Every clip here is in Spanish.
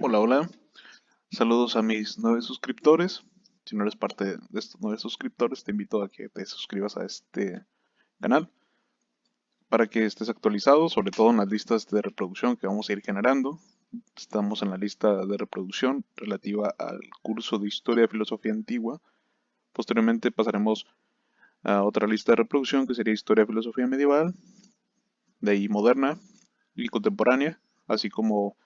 Hola, hola. Saludos a mis 9 suscriptores. Si no eres parte de estos 9 suscriptores, te invito a que te suscribas a este canal para que estés actualizado, sobre todo en las listas de reproducción que vamos a ir generando. Estamos en la lista de reproducción relativa al curso de Historia de Filosofía Antigua. Posteriormente pasaremos a otra lista de reproducción que sería Historia de Filosofía Medieval, de ahí moderna y contemporánea, así como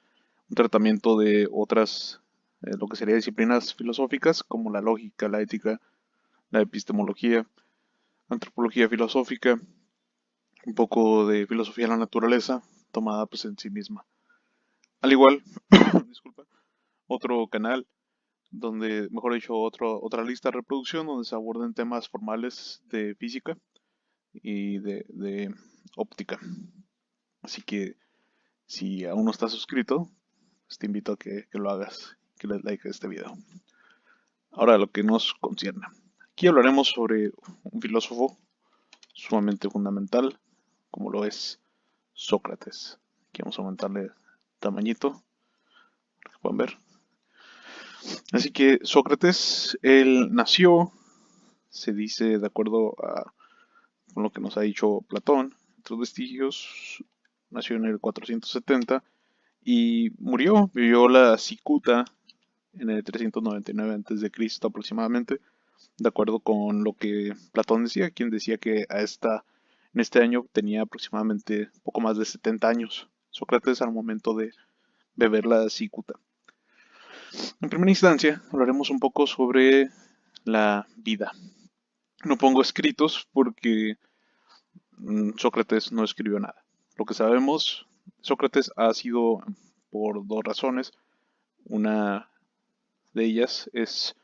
un tratamiento de otras, lo que sería disciplinas filosóficas como la lógica, la ética, la epistemología, antropología filosófica, un poco de filosofía de la naturaleza tomada pues en sí misma. Al igual, disculpa, otro canal donde, mejor dicho, otra lista de reproducción donde se aborden temas formales de física y de óptica. Así que si aún no estás suscrito, pues te invito a que lo hagas, que le des like a este video. Ahora lo que nos concierne. Aquí hablaremos sobre un filósofo sumamente fundamental, como lo es Sócrates. Aquí vamos a aumentarle tamañito, para que puedan ver. Así que Sócrates, él nació, se dice, de acuerdo con lo que nos ha dicho Platón, otros vestigios, nació en el 470 y murió, vivió la cicuta en el 399 a.C. aproximadamente, de acuerdo con lo que Platón decía, quien decía que en este año tenía aproximadamente poco más de 70 años, Sócrates al momento de beber la cicuta. En primera instancia, hablaremos un poco sobre la vida. No pongo escritos porque Sócrates no escribió nada. Lo que sabemos, Sócrates ha sido por dos razones. Una de ellas es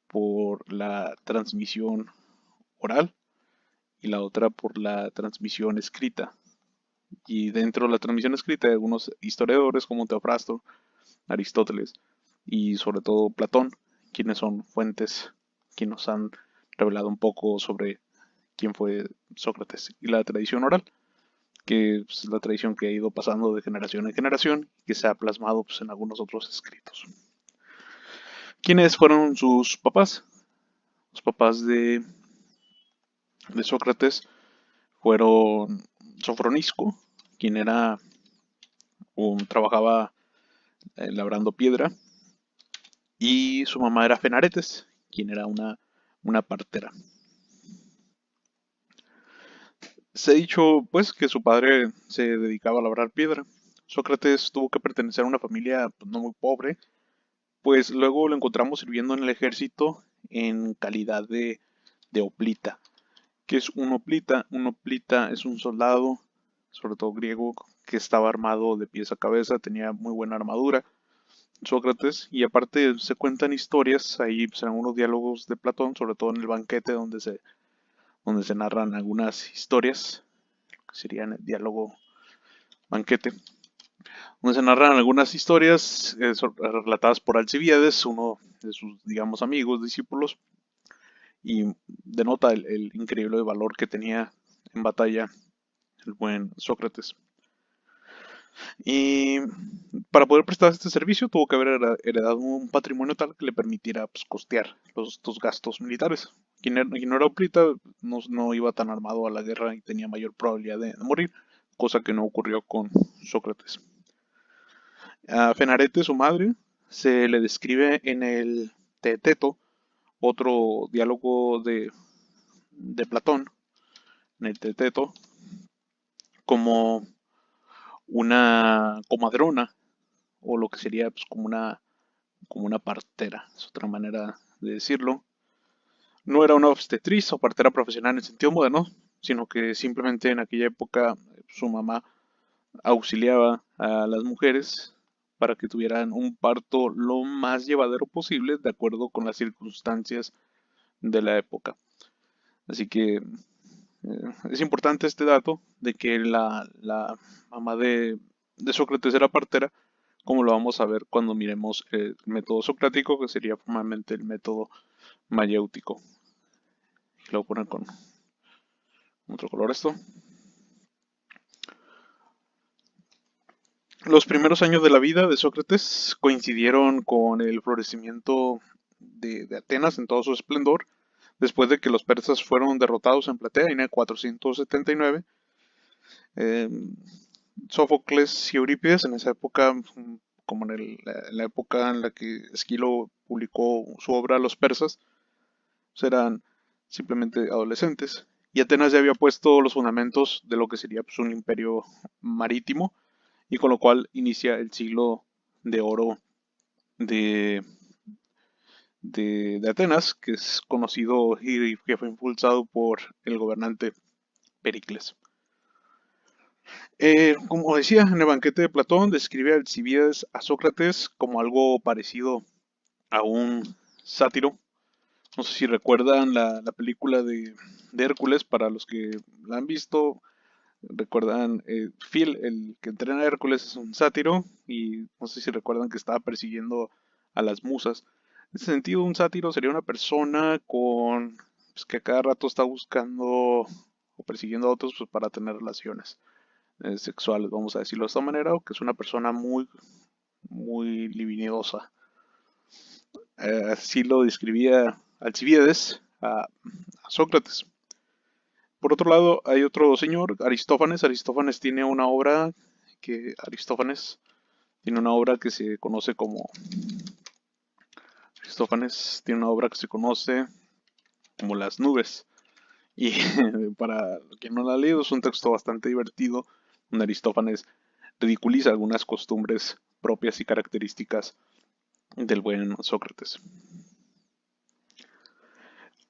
por la transmisión oral y la otra por la transmisión escrita. Y dentro de la transmisión escrita hay algunos historiadores como Teofrasto, Aristóteles y sobre todo Platón, quienes son fuentes que nos han revelado un poco sobre quién fue Sócrates. Y la tradición oral, que es la tradición que ha ido pasando de generación en generación, que se ha plasmado pues, en algunos otros escritos. ¿Quiénes fueron sus papás? Los papás de Sócrates fueron Sofronisco, quien trabajaba labrando piedra, y su mamá era Fenaretes, quien era una partera. Se ha dicho, pues, que su padre se dedicaba a labrar piedra. Sócrates tuvo que pertenecer a una familia pues, no muy pobre, pues luego lo encontramos sirviendo en el ejército en calidad de hoplita. ¿Qué es un hoplita? Un hoplita es un soldado, sobre todo griego, que estaba armado de pies a cabeza, tenía muy buena armadura. Sócrates, y aparte se cuentan historias, ahí pues, en algunos diálogos de Platón, sobre todo en el banquete donde se narran algunas historias, que serían el diálogo banquete, donde se narran algunas historias relatadas por Alcibiades, uno de sus, digamos, amigos, discípulos, y denota el increíble valor que tenía en batalla el buen Sócrates. Y para poder prestar este servicio tuvo que haber heredado un patrimonio tal que le permitiera pues, costear estos gastos militares. Quien no era hoplita no iba tan armado a la guerra y tenía mayor probabilidad de morir, cosa que no ocurrió con Sócrates. A Fenarete, su madre, se le describe en el Teeteto, otro diálogo de Platón, en el Teeteto, como una comadrona, o lo que sería pues, como una partera, es otra manera de decirlo. No era una obstetriz o partera profesional en el sentido moderno, sino que simplemente en aquella época su mamá auxiliaba a las mujeres para que tuvieran un parto lo más llevadero posible de acuerdo con las circunstancias de la época. Así que es importante este dato de que la mamá de Sócrates era partera, como lo vamos a ver cuando miremos el método socrático, que sería formalmente el método mayéutico. Lo voy a poner con otro color esto. Los primeros años de la vida de Sócrates coincidieron con el florecimiento de Atenas en todo su esplendor, después de que los persas fueron derrotados en Platea en el 479. Eh, Sófocles y Eurípides en esa época, como en la época en la que Esquilo publicó su obra Los persas, pues eran simplemente adolescentes. Y Atenas ya había puesto los fundamentos de lo que sería pues, un imperio marítimo, y con lo cual inicia el siglo de oro de, de Atenas, que es conocido y que fue impulsado por el gobernante Pericles. Como decía, en el banquete de Platón describe a Alcibíades a Sócrates como algo parecido a un sátiro. No sé si recuerdan la película de Hércules, para los que la han visto, recuerdan, Phil, el que entrena a Hércules, es un sátiro, y no sé si recuerdan que estaba persiguiendo a las musas. En ese sentido, un sátiro sería una persona pues, que a cada rato está buscando o persiguiendo a otros pues, para tener relaciones sexuales, vamos a decirlo de esta manera, o que es una persona muy libidinosa. Así lo describía Alcibiades a Sócrates. Por otro lado, hay otro señor, Aristófanes. Aristófanes tiene una obra que se conoce como Aristófanes tiene una obra que se conoce como Las nubes. Y para quien no la ha leído, es un texto bastante divertido, donde Aristófanes ridiculiza algunas costumbres propias y características del buen Sócrates.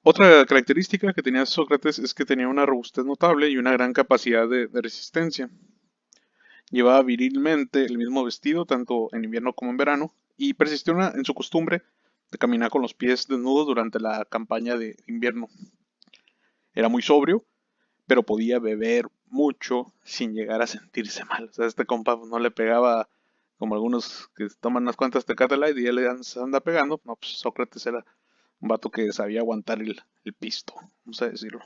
Otra característica que tenía Sócrates es que tenía una robustez notable y una gran capacidad de resistencia. Llevaba virilmente el mismo vestido tanto en invierno como en verano y persistió en su costumbre de caminar con los pies desnudos durante la campaña de invierno. Era muy sobrio, pero podía beber mucho sin llegar a sentirse mal. O sea, este compa pues, no le pegaba como algunos que toman unas cuantas Tecate Light y ya le anda pegando. No, pues Sócrates era un vato que sabía aguantar el pisto, vamos a decirlo.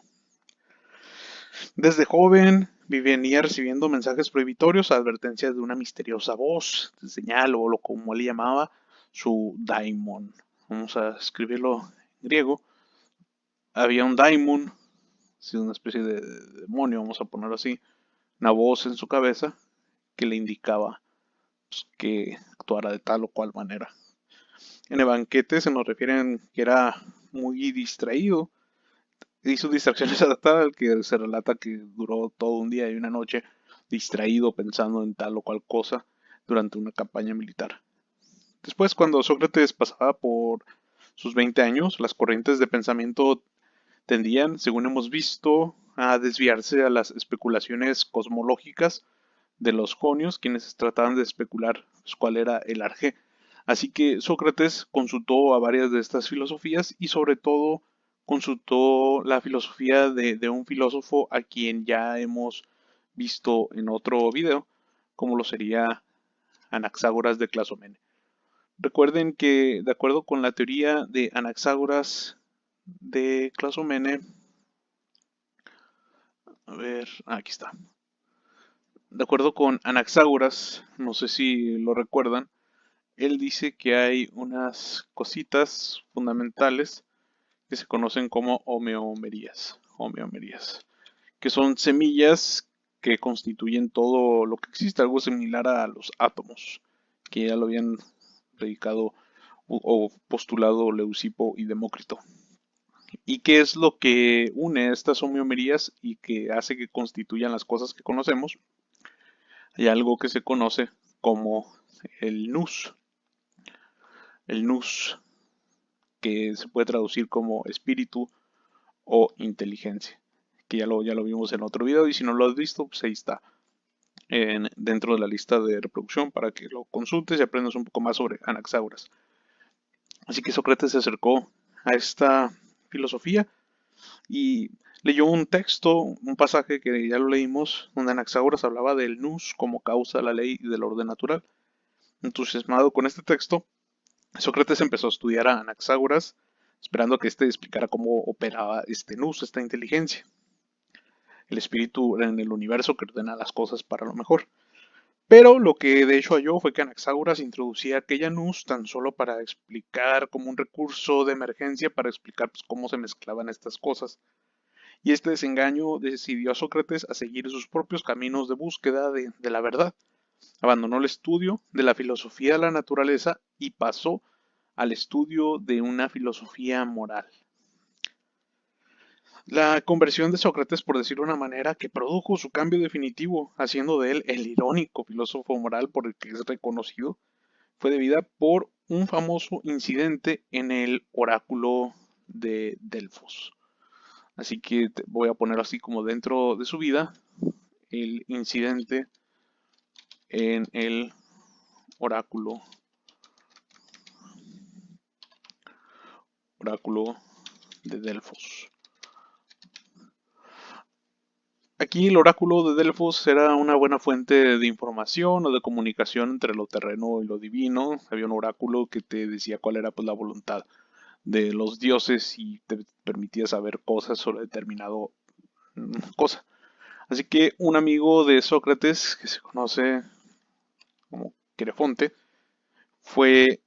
Desde joven venía recibiendo mensajes prohibitorios, advertencias de una misteriosa voz, de señal o lo como él llamaba, su daimon. Vamos a escribirlo en griego. Había un daimon, una especie de demonio, vamos a ponerlo así, una voz en su cabeza que le indicaba pues, que actuara de tal o cual manera. En el banquete se nos refieren que era muy distraído y sus distracciones a tal que se relata que duró todo un día y una noche distraído pensando en tal o cual cosa durante una campaña militar. Después, cuando Sócrates pasaba por sus 20 años, las corrientes de pensamiento tendían, según hemos visto, a desviarse a las especulaciones cosmológicas de los jonios, quienes trataban de especular pues, cuál era el arjé. Así que Sócrates consultó a varias de estas filosofías y sobre todo consultó la filosofía de un filósofo a quien ya hemos visto en otro video, como lo sería Anaxágoras de Clasomene. Recuerden que de acuerdo con la teoría de Anaxágoras de Clasomene, a ver, aquí está. De acuerdo con Anaxágoras, no sé si lo recuerdan, él dice que hay unas cositas fundamentales que se conocen como homeomerías, que son semillas que constituyen todo lo que existe, algo similar a los átomos, que ya lo habían predicado o postulado Leucipo y Demócrito. ¿Y qué es lo que une estas homeomerías y que hace que constituyan las cosas que conocemos? Hay algo que se conoce como el nous. El nous, que se puede traducir como espíritu o inteligencia, que ya lo vimos en otro video y si no lo has visto, pues ahí está dentro de la lista de reproducción para que lo consultes y aprendas un poco más sobre Anaxágoras. Así que Sócrates se acercó a esta filosofía y leyó un texto, un pasaje que ya lo leímos, donde Anaxágoras hablaba del nous como causa de la ley y del orden natural. Entusiasmado con este texto, Sócrates empezó a estudiar a Anaxágoras, esperando que éste explicara cómo operaba este nous, esta inteligencia, el espíritu en el universo que ordena las cosas para lo mejor. Pero lo que de hecho halló fue que Anaxágoras introducía aquella nus tan solo para explicar como un recurso de emergencia para explicar pues, cómo se mezclaban estas cosas. Y este desengaño decidió a Sócrates a seguir sus propios caminos de búsqueda de la verdad. Abandonó el estudio de la filosofía de la naturaleza y pasó al estudio de una filosofía moral. La conversión de Sócrates, por decirlo de una manera, que produjo su cambio definitivo, haciendo de él el irónico filósofo moral por el que es reconocido, fue debida por un famoso incidente en el oráculo de Delfos. Así que voy a poner así como dentro de su vida el incidente en el oráculo, oráculo de Delfos. Aquí el oráculo de Delfos era una buena fuente de información o de comunicación entre lo terreno y lo divino. Había un oráculo que te decía cuál era pues, la voluntad de los dioses y te permitía saber cosas sobre determinado cosa. Así que un amigo de Sócrates, que se conoce como Querefonte, fue,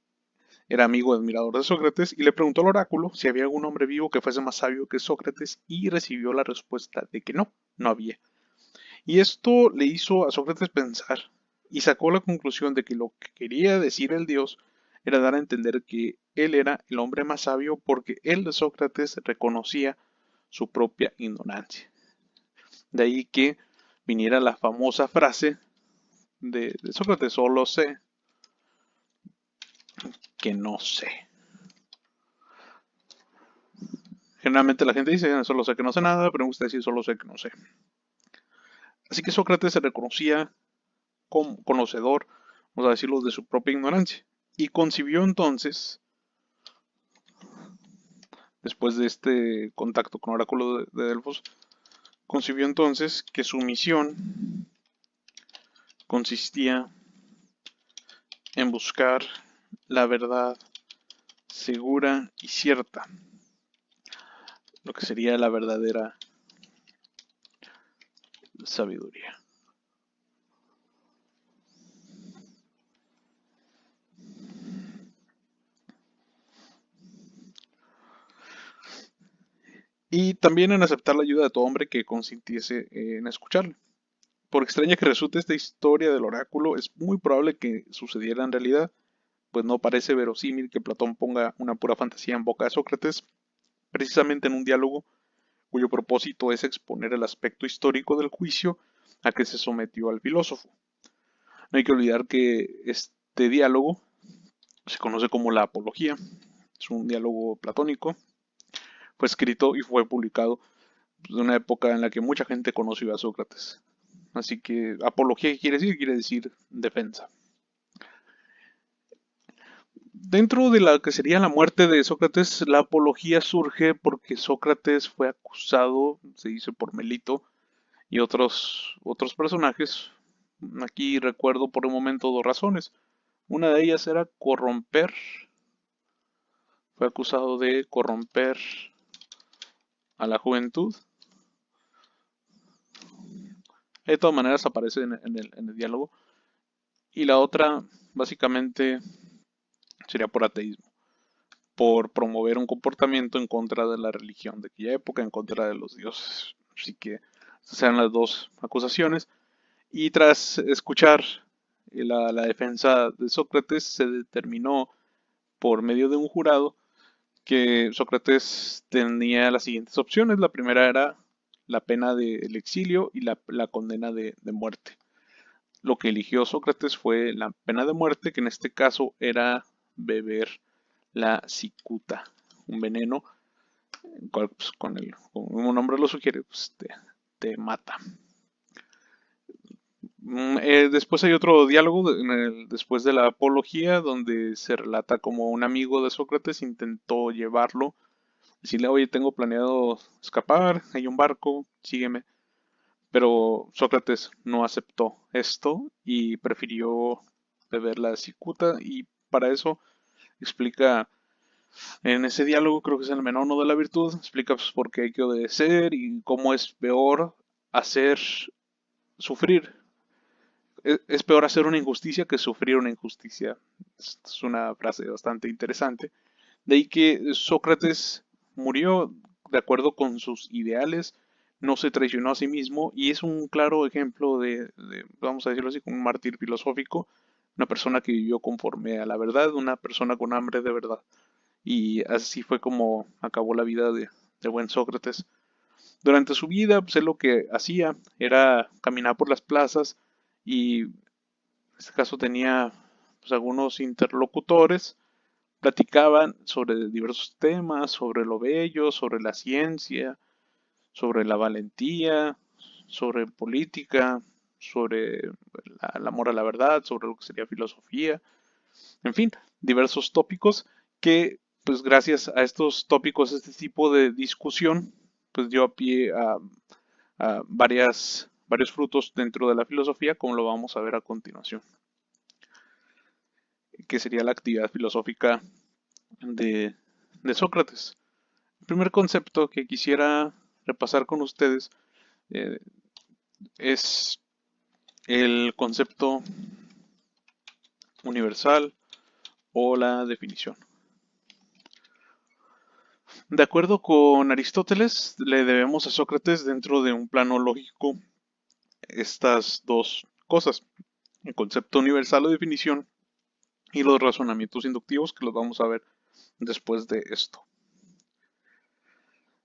era amigo y admirador de Sócrates y le preguntó al oráculo si había algún hombre vivo que fuese más sabio que Sócrates y recibió la respuesta de que no, no había. Y esto le hizo a Sócrates pensar y sacó la conclusión de que lo que quería decir el dios era dar a entender que él era el hombre más sabio porque él de Sócrates reconocía su propia ignorancia. De ahí que viniera la famosa frase de Sócrates, solo sé que no sé. Generalmente la gente dice, solo sé que no sé nada, pero me gusta decir, solo sé que no sé. Así que Sócrates se reconocía como conocedor, vamos a decirlo, de su propia ignorancia. Y concibió entonces, después de este contacto con el oráculo de Delfos, concibió entonces que su misión consistía en buscar la verdad segura y cierta, lo que sería la verdadera sabiduría. Y también en aceptar la ayuda de todo hombre que consintiese en escucharle. Por extraña que resulte esta historia del oráculo, es muy probable que sucediera en realidad, pues no parece verosímil que Platón ponga una pura fantasía en boca de Sócrates, precisamente en un diálogo cuyo propósito es exponer el aspecto histórico del juicio a que se sometió al filósofo. No hay que olvidar que este diálogo se conoce como la Apología, es un diálogo platónico, fue escrito y fue publicado en una época en la que mucha gente conoció a Sócrates. Así que apología, ¿qué quiere decir? Quiere decir defensa. Dentro de la que sería la muerte de Sócrates, la apología surge porque Sócrates fue acusado, se dice por Melito y otros personajes. Aquí recuerdo por un momento dos razones. Una de ellas era corromper, fue acusado de corromper a la juventud. De todas maneras aparece en el diálogo. Y la otra, básicamente, sería por ateísmo, por promover un comportamiento en contra de la religión de aquella época, en contra de los dioses. Así que esas eran las dos acusaciones. Y tras escuchar la defensa de Sócrates, se determinó por medio de un jurado que Sócrates tenía las siguientes opciones. La primera era la pena del exilio y la condena de muerte. Lo que eligió Sócrates fue la pena de muerte, que en este caso era beber la cicuta, un veneno, el cual pues, como un nombre lo sugiere, pues, te mata. Después hay otro diálogo después de la apología donde se relata como un amigo de Sócrates intentó llevarlo, decirle, oye, tengo planeado escapar, hay un barco, sígueme. Pero Sócrates no aceptó esto y prefirió beber la cicuta y para eso explica en ese diálogo, creo que es el menor de la virtud, explica pues, por qué hay que obedecer y cómo es peor hacer sufrir es peor hacer una injusticia que sufrir una injusticia. Es una frase bastante interesante. De ahí que Sócrates murió de acuerdo con sus ideales, no se traicionó a sí mismo y es un claro ejemplo vamos a decirlo así, un mártir filosófico, una persona que vivió conforme a la verdad, una persona con hambre de verdad. Y así fue como acabó la vida de buen Sócrates. Durante su vida, pues él lo que hacía era caminar por las plazas y en este caso tenía pues, algunos interlocutores, platicaban sobre diversos temas, sobre lo bello, sobre la ciencia, sobre la valentía, sobre política, sobre el amor a la verdad, sobre lo que sería filosofía, en fin, diversos tópicos que, pues gracias a estos tópicos, este tipo de discusión, pues dio a pie a varios frutos dentro de la filosofía, como lo vamos a ver a continuación, que sería la actividad filosófica de, de Sócrates. El primer concepto que quisiera repasar con ustedes eh, es el concepto universal o la definición. De acuerdo con Aristóteles, le debemos a Sócrates dentro de un plano lógico estas dos cosas, el concepto universal o definición y los razonamientos inductivos que los vamos a ver después de esto.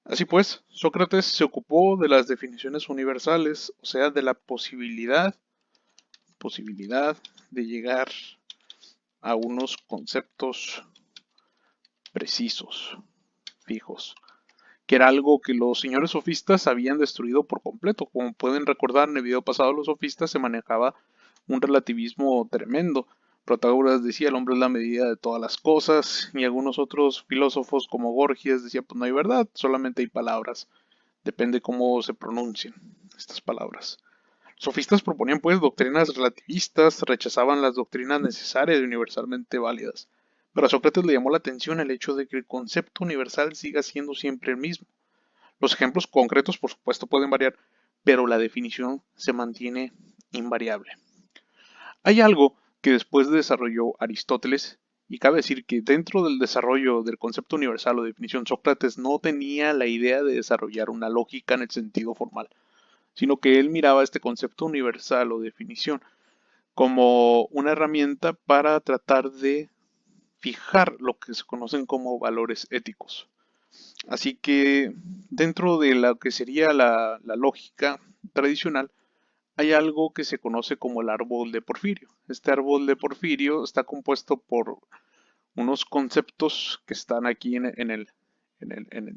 Así pues, Sócrates se ocupó de las definiciones universales, o sea, de la posibilidad de llegar a unos conceptos precisos, fijos, que era algo que los señores sofistas habían destruido por completo. Como pueden recordar, en el video pasado los sofistas se manejaba un relativismo tremendo. Protágoras decía el hombre es la medida de todas las cosas y algunos otros filósofos como Gorgias decía pues no hay verdad, solamente hay palabras. Depende cómo se pronuncien estas palabras. Los sofistas proponían pues doctrinas relativistas, rechazaban las doctrinas necesarias y universalmente válidas. Pero a Sócrates le llamó la atención el hecho de que el concepto universal siga siendo siempre el mismo. Los ejemplos concretos, por supuesto, pueden variar, pero la definición se mantiene invariable. Hay algo que después desarrolló Aristóteles, y cabe decir que dentro del desarrollo del concepto universal o definición, Sócrates no tenía la idea de desarrollar una lógica en el sentido formal, sino que él miraba este concepto universal o definición como una herramienta para tratar de fijar lo que se conocen como valores éticos. Así que dentro de lo que sería la lógica tradicional, hay algo que se conoce como el árbol de Porfirio. Este árbol de Porfirio está compuesto por unos conceptos que están aquí en el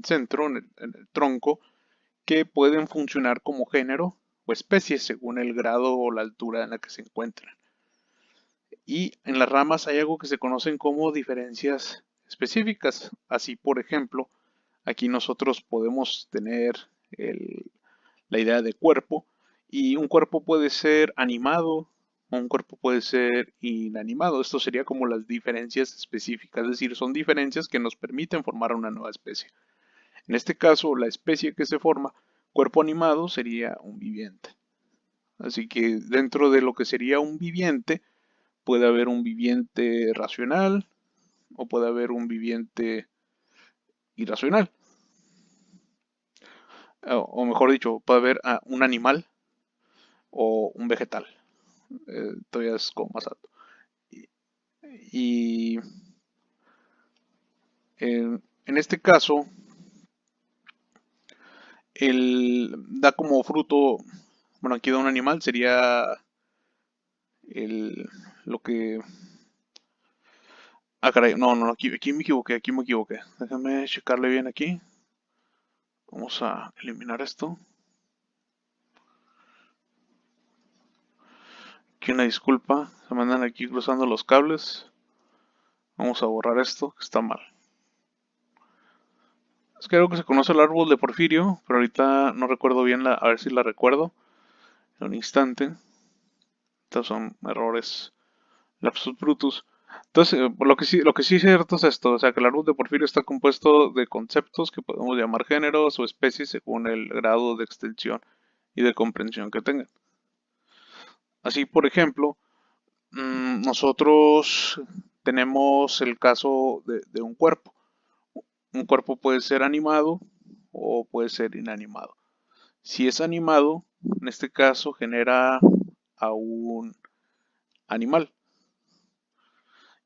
centro, en el tronco, que pueden funcionar como género o especie según el grado o la altura en la que se encuentran. Y en las ramas hay algo que se conocen como diferencias específicas. Así, por ejemplo, aquí nosotros podemos tener la idea de cuerpo y un cuerpo puede ser animado o un cuerpo puede ser inanimado. Esto sería como las diferencias específicas, es decir, son diferencias que nos permiten formar una nueva especie. En este caso, la especie que se forma, cuerpo animado, sería un viviente. Así que dentro de lo que sería un viviente, puede haber un viviente racional o puede haber un viviente irracional. O mejor dicho, puede haber un animal o un vegetal. Todavía es como más alto. Y en este caso, da como fruto, bueno, aquí da un animal, sería el, lo que... Ah, caray, no, aquí me equivoqué. Déjame checarle bien aquí. Vamos a eliminar esto. Aquí una disculpa, se me andan aquí cruzando los cables. Vamos a borrar esto, que está mal. Es que creo que se conoce el árbol de Porfirio, pero ahorita no recuerdo bien, a ver si la recuerdo en un instante. Estos son errores lapsus brutus. Entonces, lo que sí es cierto es esto, o sea, que el árbol de Porfirio está compuesto de conceptos que podemos llamar géneros o especies según el grado de extensión y de comprensión que tengan. Así, por ejemplo, nosotros tenemos el caso de un cuerpo. Un cuerpo puede ser animado o puede ser inanimado. Si es animado, en este caso genera a un animal.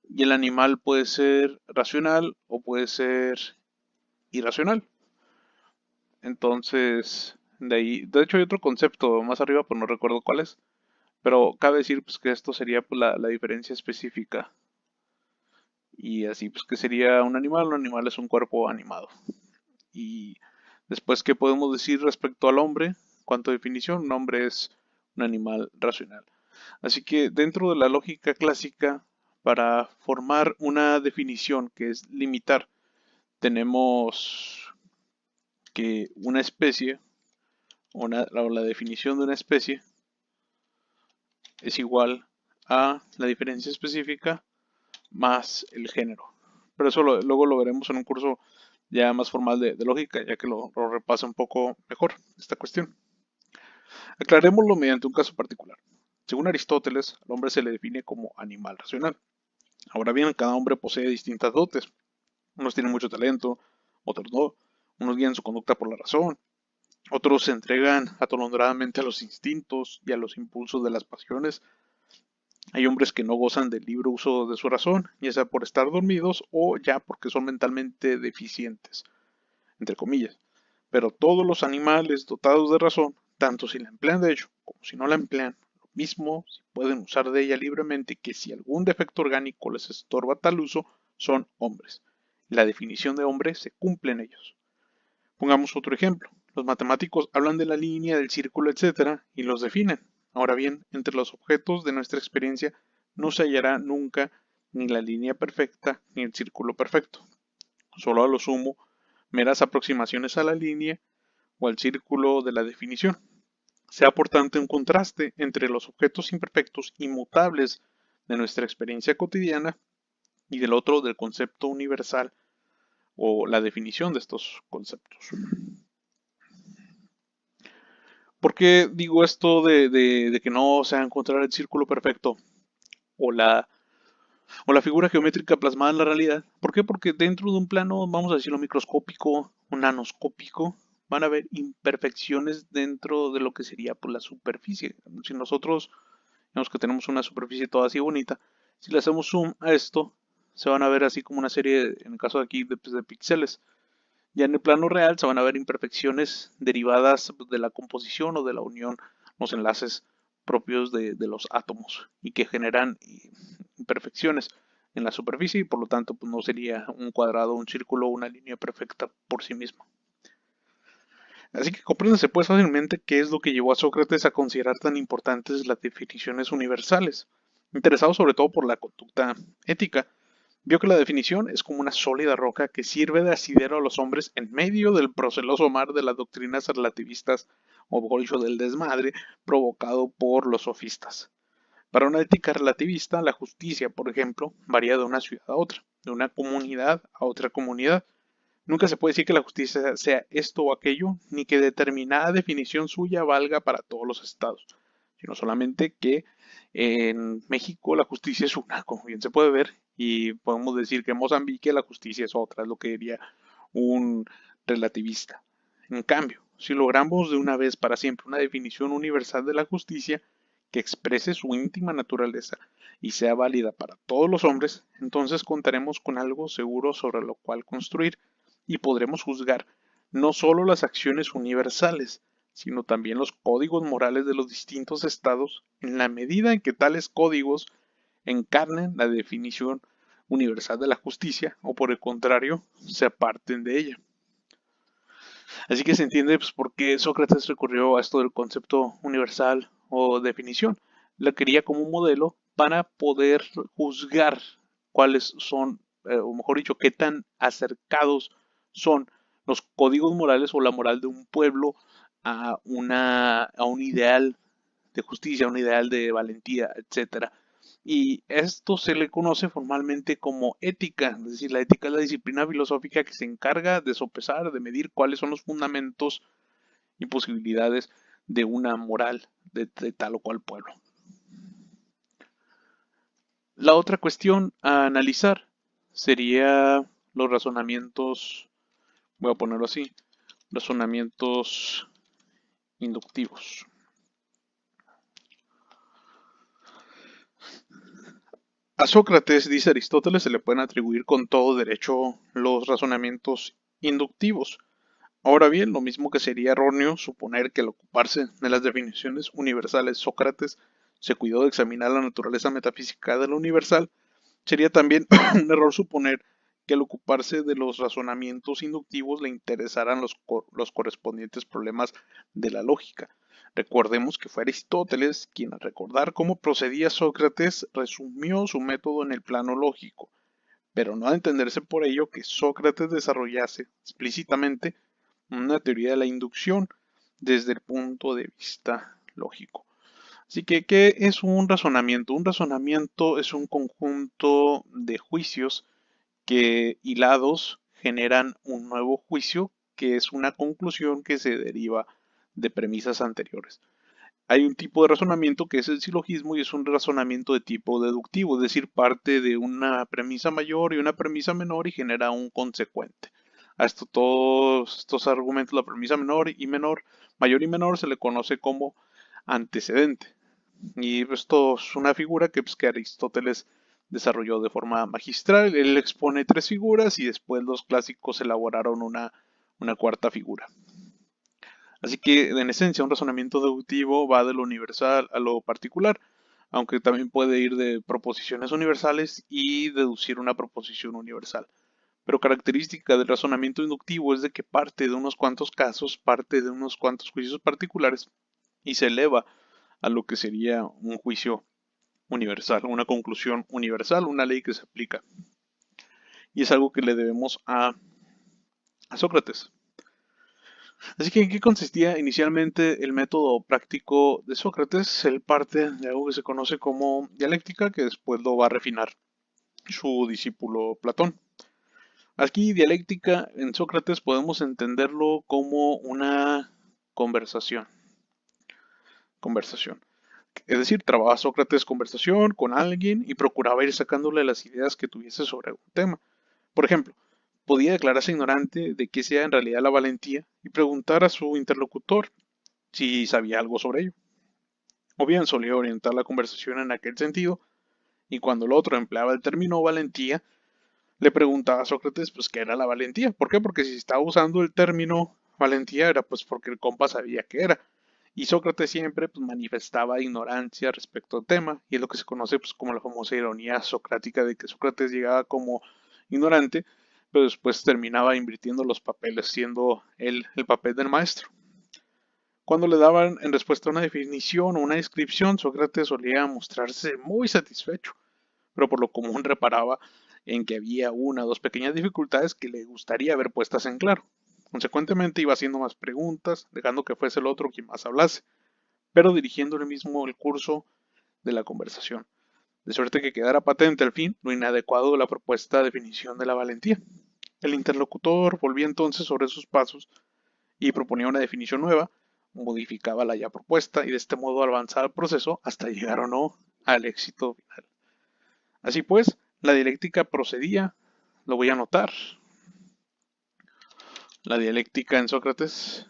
Y el animal puede ser racional o puede ser irracional. Entonces, de ahí, de hecho hay otro concepto más arriba, pero no recuerdo cuál es. Pero cabe decir pues, que esto sería pues, la diferencia específica. Y así, pues, ¿que sería un animal? Un animal es un cuerpo animado. Y después, ¿qué podemos decir respecto al hombre? ¿Cuánto definición? Un hombre es un animal racional. Así que dentro de la lógica clásica, para formar una definición que es limitar, tenemos que una especie, o la definición de una especie, es igual a la diferencia específica más el género. Pero eso luego lo veremos en un curso ya más formal de lógica, ya que lo repasa un poco mejor esta cuestión. Aclarémoslo mediante un caso particular. Según Aristóteles, al hombre se le define como animal racional. Ahora bien, cada hombre posee distintas dotes. Unos tienen mucho talento, otros no. Unos guían su conducta por la razón, otros se entregan atolondradamente a los instintos y a los impulsos de las pasiones. Hay hombres que no gozan del libre uso de su razón, ya sea por estar dormidos o ya porque son mentalmente deficientes, entre comillas. Pero todos los animales dotados de razón, tanto si la emplean de hecho como si no la emplean, lo mismo si pueden usar de ella libremente que si algún defecto orgánico les estorba tal uso, son hombres. La definición de hombre se cumple en ellos. Pongamos otro ejemplo. Los matemáticos hablan de la línea, del círculo, etc. y los definen. Ahora bien, entre los objetos de nuestra experiencia no se hallará nunca ni la línea perfecta ni el círculo perfecto. Solo a lo sumo meras aproximaciones a la línea o al círculo de la definición. Sea por tanto un contraste entre los objetos imperfectos inmutables de nuestra experiencia cotidiana y del otro del concepto universal o la definición de estos conceptos. ¿Por qué digo esto de que no se va a encontrar el círculo perfecto o o la figura geométrica plasmada en la realidad? ¿Por qué? Porque dentro de un plano, vamos a decirlo, microscópico o nanoscópico, van a haber imperfecciones dentro de lo que sería pues, la superficie. Si nosotros, digamos que tenemos una superficie toda así bonita, si le hacemos zoom a esto, se van a ver así como una serie, en el caso de aquí, pues, de píxeles. Ya en el plano real se van a ver imperfecciones derivadas de la composición o de la unión, los enlaces propios de los átomos y que generan imperfecciones en la superficie y por lo tanto pues, no sería un cuadrado, un círculo o una línea perfecta por sí mismo. Así que compréndese pues fácilmente qué es lo que llevó a Sócrates a considerar tan importantes las definiciones universales, interesado sobre todo por la conducta ética. Vio que la definición es como una sólida roca que sirve de asidero a los hombres en medio del proceloso mar de las doctrinas relativistas, o mejor dicho, del desmadre provocado por los sofistas. Para una ética relativista, la justicia, por ejemplo, varía de una ciudad a otra, de una comunidad a otra comunidad. Nunca se puede decir que la justicia sea esto o aquello, ni que determinada definición suya valga para todos los estados, sino solamente que en México la justicia es una, como bien se puede ver, y podemos decir que en Mozambique la justicia es otra, es lo que diría un relativista. En cambio, si logramos de una vez para siempre una definición universal de la justicia que exprese su íntima naturaleza y sea válida para todos los hombres, entonces contaremos con algo seguro sobre lo cual construir y podremos juzgar no solo las acciones universales, sino también los códigos morales de los distintos estados en la medida en que tales códigos encarnen la definición universal de la justicia o por el contrario se aparten de ella. Así que se entiende pues, por qué Sócrates recurrió a esto del concepto universal o definición. La quería como un modelo para poder juzgar cuáles son, o mejor dicho, qué tan acercados son los códigos morales o la moral de un pueblo a un ideal de justicia, un ideal de valentía, etcétera. Y esto se le conoce formalmente como ética, es decir, la ética es la disciplina filosófica que se encarga de sopesar, de medir cuáles son los fundamentos y posibilidades de una moral de tal o cual pueblo. La otra cuestión a analizar sería los razonamientos, voy a ponerlo así, razonamientos inductivos. A Sócrates, dice Aristóteles, se le pueden atribuir con todo derecho los razonamientos inductivos. Ahora bien, lo mismo que sería erróneo suponer que al ocuparse de las definiciones universales Sócrates se cuidó de examinar la naturaleza metafísica de lo universal, sería también un error suponer que al ocuparse de los razonamientos inductivos le interesaran los correspondientes problemas de la lógica. Recordemos que fue Aristóteles quien, al recordar cómo procedía Sócrates, resumió su método en el plano lógico, pero no a entenderse por ello que Sócrates desarrollase explícitamente una teoría de la inducción desde el punto de vista lógico. Así que, ¿qué es un razonamiento? Un razonamiento es un conjunto de juicios que hilados generan un nuevo juicio que es una conclusión que se deriva de premisas anteriores. Hay un tipo de razonamiento que es el silogismo y es un razonamiento de tipo deductivo, es decir, parte de una premisa mayor y una premisa menor y genera un consecuente. A esto todos estos argumentos, la premisa mayor y menor, se le conoce como antecedente. Y esto es una figura que Aristóteles desarrolló de forma magistral. Él expone tres figuras y después los clásicos elaboraron una cuarta figura. Así que, en esencia, un razonamiento deductivo va de lo universal a lo particular, aunque también puede ir de proposiciones universales y deducir una proposición universal. Pero característica del razonamiento inductivo es de que parte de unos cuantos casos, parte de unos cuantos juicios particulares y se eleva a lo que sería un juicio universal, una conclusión universal, una ley que se aplica. Y es algo que le debemos a Sócrates. Así que, ¿en qué consistía inicialmente el método práctico de Sócrates? Él parte de algo que se conoce como dialéctica, que después lo va a refinar su discípulo Platón. Aquí, dialéctica en Sócrates podemos entenderlo como una conversación. Conversación. Es decir, trabajaba Sócrates conversación con alguien y procuraba ir sacándole las ideas que tuviese sobre algún tema. Por ejemplo, podía declararse ignorante de qué sea en realidad la valentía y preguntar a su interlocutor si sabía algo sobre ello. O bien solía orientar la conversación en aquel sentido, y cuando el otro empleaba el término valentía, le preguntaba a Sócrates pues qué era la valentía. ¿Por qué? Porque si estaba usando el término valentía era pues porque el compa sabía qué era. Y Sócrates siempre pues, manifestaba ignorancia respecto al tema, y es lo que se conoce pues, como la famosa ironía socrática de que Sócrates llegaba como ignorante, pero después terminaba invirtiendo los papeles, siendo él el papel del maestro. Cuando le daban en respuesta a una definición o una descripción, Sócrates solía mostrarse muy satisfecho, pero por lo común reparaba en que había una o dos pequeñas dificultades que le gustaría ver puestas en claro. Consecuentemente iba haciendo más preguntas, dejando que fuese el otro quien más hablase, pero dirigiendo él mismo el curso de la conversación, de suerte que quedara patente al fin lo inadecuado de la propuesta definición de la valentía. El interlocutor volvía entonces sobre sus pasos y proponía una definición nueva, modificaba la ya propuesta y de este modo avanzaba el proceso hasta llegar o no al éxito final. Así pues, la dialéctica procedía, lo voy a anotar, la dialéctica en Sócrates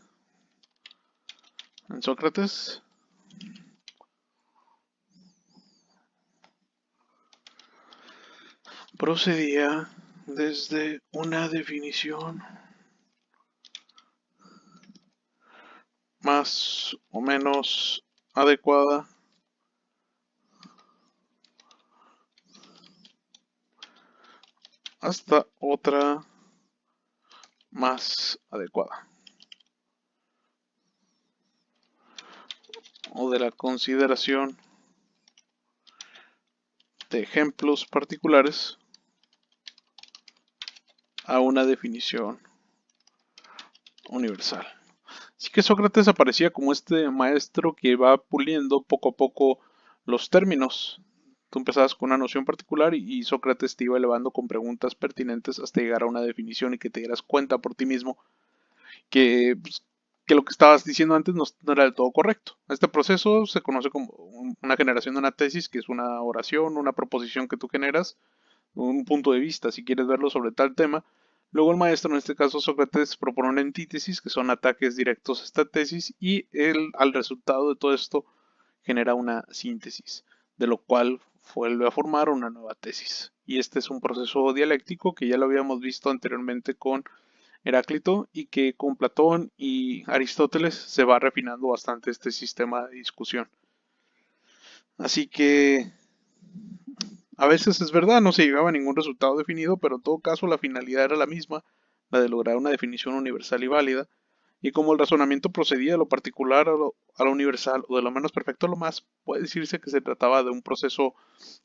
procedía desde una definición más o menos adecuada hasta otra más adecuada, o de la consideración de ejemplos particulares a una definición universal. Así que Sócrates aparecía como este maestro que va puliendo poco a poco los términos. Tú empezabas con una noción particular y Sócrates te iba elevando con preguntas pertinentes hasta llegar a una definición y que te dieras cuenta por ti mismo que pues, que lo que estabas diciendo antes no era del todo correcto. Este proceso se conoce como una generación de una tesis, que es una oración, una proposición que tú generas, un punto de vista, si quieres verlo sobre tal tema. Luego el maestro, en este caso Sócrates, propone una antítesis, que son ataques directos a esta tesis, y él, al resultado de todo esto, genera una síntesis, de lo cual vuelve a formar una nueva tesis. Y este es un proceso dialéctico que ya lo habíamos visto anteriormente con Heráclito y que con Platón y Aristóteles se va refinando bastante este sistema de discusión. Así que a veces es verdad, no se llegaba a ningún resultado definido, pero en todo caso la finalidad era la misma, la de lograr una definición universal y válida. Y como el razonamiento procedía de lo particular a lo universal o de lo menos perfecto a lo más, puede decirse que se trataba de un proceso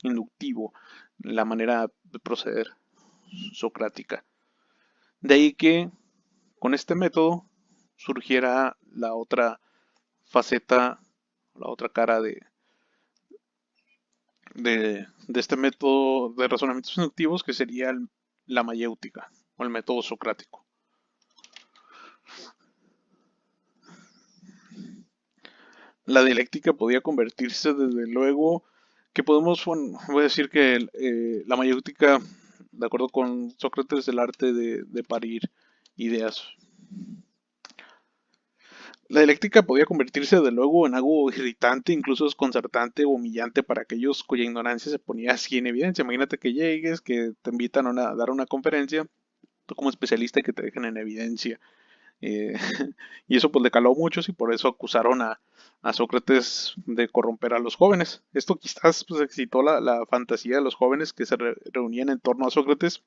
inductivo, la manera de proceder socrática. De ahí que con este método surgiera la otra faceta, la otra cara de este método de razonamientos inductivos, que sería la mayéutica o el método socrático. La dialéctica podía convertirse desde luego, que podemos, bueno, voy a decir que la mayéutica, de acuerdo con Sócrates, es el arte de parir ideas. La dialéctica podía convertirse de luego en algo irritante, incluso desconcertante o humillante para aquellos cuya ignorancia se ponía así en evidencia. Imagínate que llegues, que te invitan a dar una conferencia, tú como especialista, y que te dejen en evidencia. Eh, y eso pues le caló a muchos y por eso acusaron a Sócrates de corromper a los jóvenes. Esto quizás pues excitó la fantasía de los jóvenes que se reunían en torno a Sócrates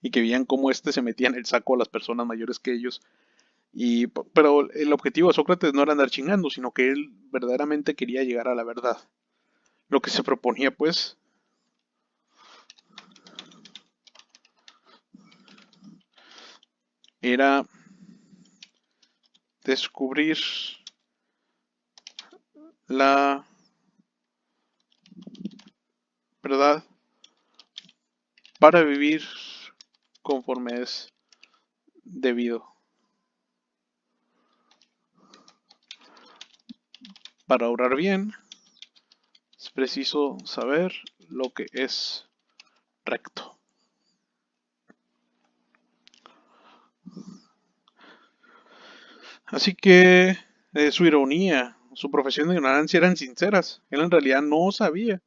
y que veían cómo éste se metía en el saco a las personas mayores que ellos. Pero el objetivo de Sócrates no era andar chingando, sino que él verdaderamente quería llegar a la verdad. Lo que se proponía, pues, era descubrir la verdad para vivir conforme es debido. Para obrar bien, es preciso saber lo que es recto. Así que su ironía, su profesión de ignorancia eran sinceras. Él en realidad no sabía,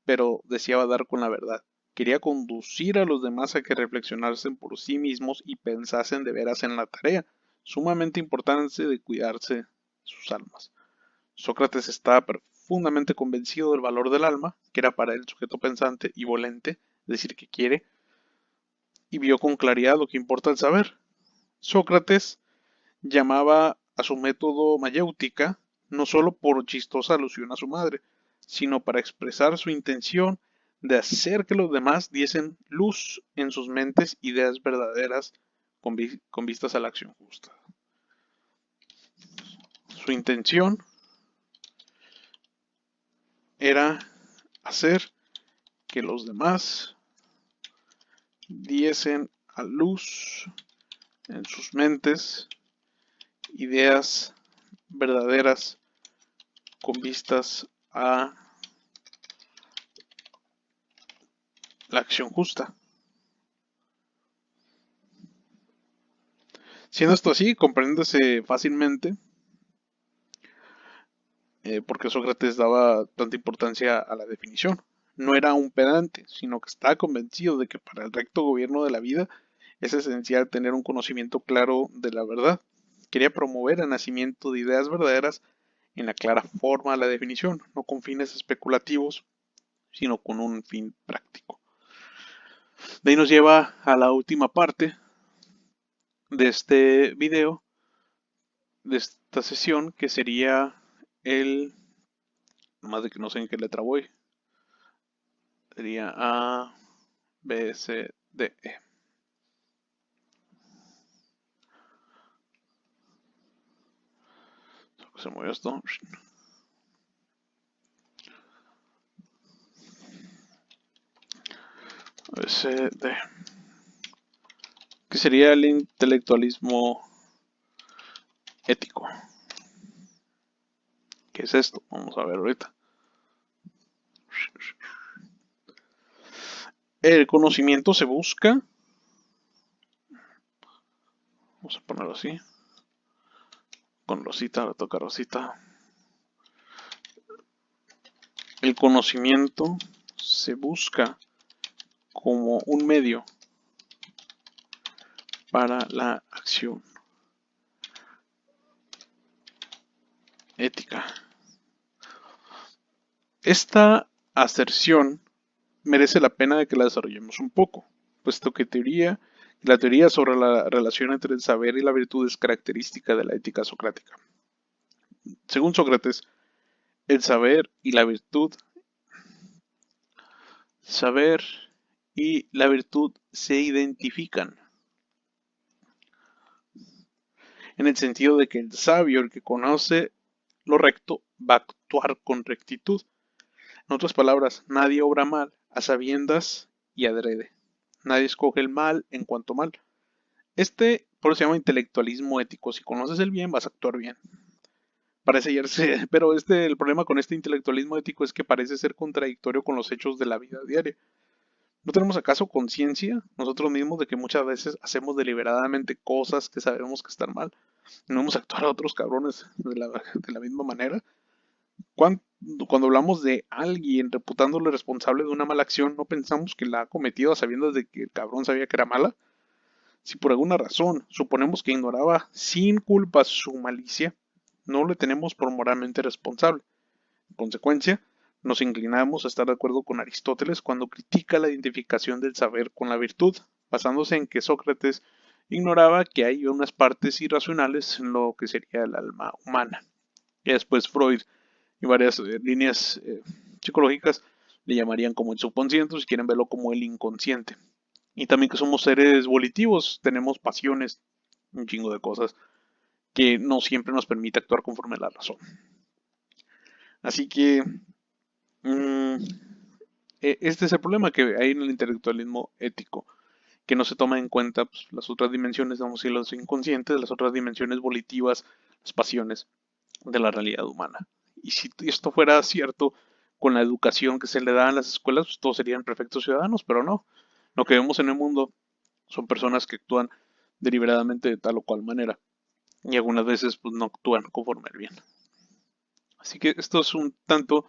pero deseaba dar con la verdad. Quería conducir a los demás a que reflexionasen por sí mismos y pensasen de veras en la tarea, sumamente importante, de cuidarse sus almas. Sócrates estaba profundamente convencido del valor del alma, que era para él sujeto pensante y volente, es decir, que quiere, y vio con claridad lo que importa el saber. Sócrates llamaba a su método mayéutica no solo por chistosa alusión a su madre, sino para expresar su intención de hacer que los demás diesen luz en sus mentes ideas verdaderas con vistas a la acción justa. Su intención era hacer que los demás diesen a luz en sus mentes ideas verdaderas con vistas a la acción justa. Siendo esto así, compréndese fácilmente porque Sócrates daba tanta importancia a la definición. No era un pedante, sino que estaba convencido de que para el recto gobierno de la vida es esencial tener un conocimiento claro de la verdad. Quería promover el nacimiento de ideas verdaderas en la clara forma de la definición, no con fines especulativos, sino con un fin práctico. De ahí nos lleva a la última parte de este video, de esta sesión, que sería el, más de que no sé en qué letra voy, sería A, B, C, D, E. Se movió esto. A, B, C, D. Que sería el intelectualismo ético. ¿Qué es esto? Vamos a ver ahorita. El conocimiento se busca. Vamos a ponerlo así. Con Rosita, le toca Rosita. El conocimiento se busca como un medio para la acción ética. Esta aserción merece la pena de que la desarrollemos un poco, puesto que la teoría sobre la relación entre el saber y la virtud es característica de la ética socrática. Según Sócrates, el saber y la virtud se identifican, en el sentido de que el sabio, el que conoce lo recto, va a actuar con rectitud. En otras palabras, nadie obra mal a sabiendas y adrede. Nadie escoge el mal en cuanto mal. Por eso se llama intelectualismo ético. Si conoces el bien, vas a actuar bien. Pero el problema con este intelectualismo ético es que parece ser contradictorio con los hechos de la vida diaria. ¿No tenemos acaso conciencia nosotros mismos de que muchas veces hacemos deliberadamente cosas que sabemos que están mal? ¿No vamos a actuar a otros cabrones de la misma manera? Cuando, cuando hablamos de alguien reputándole responsable de una mala acción, ¿no pensamos que la ha cometido a sabiendas de que el cabrón sabía que era mala? Si por alguna razón suponemos que ignoraba sin culpa su malicia, no le tenemos por moralmente responsable. En consecuencia, nos inclinamos a estar de acuerdo con Aristóteles cuando critica la identificación del saber con la virtud, basándose en que Sócrates ignoraba que hay unas partes irracionales en lo que sería el alma humana. Y después Freud y varias líneas psicológicas le llamarían como el subconsciente, si quieren verlo como el inconsciente. Y también que somos seres volitivos, tenemos pasiones, un chingo de cosas que no siempre nos permite actuar conforme a la razón. Así que mmm, este es el problema que hay en el intelectualismo ético, que no se toma en cuenta pues, las otras dimensiones, vamos a decir, los inconscientes, las otras dimensiones volitivas, las pasiones de la realidad humana. Y si esto fuera cierto con la educación que se le da en las escuelas, pues todos serían perfectos ciudadanos, pero no. Lo que vemos en el mundo son personas que actúan deliberadamente de tal o cual manera y algunas veces pues, no actúan conforme al bien. Así que esto es un tanto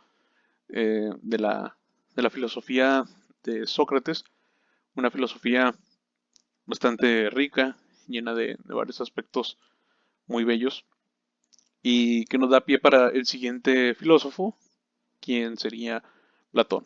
de la filosofía de Sócrates, una filosofía bastante rica, llena de varios aspectos muy bellos y que nos da pie para el siguiente filósofo, quien sería Platón.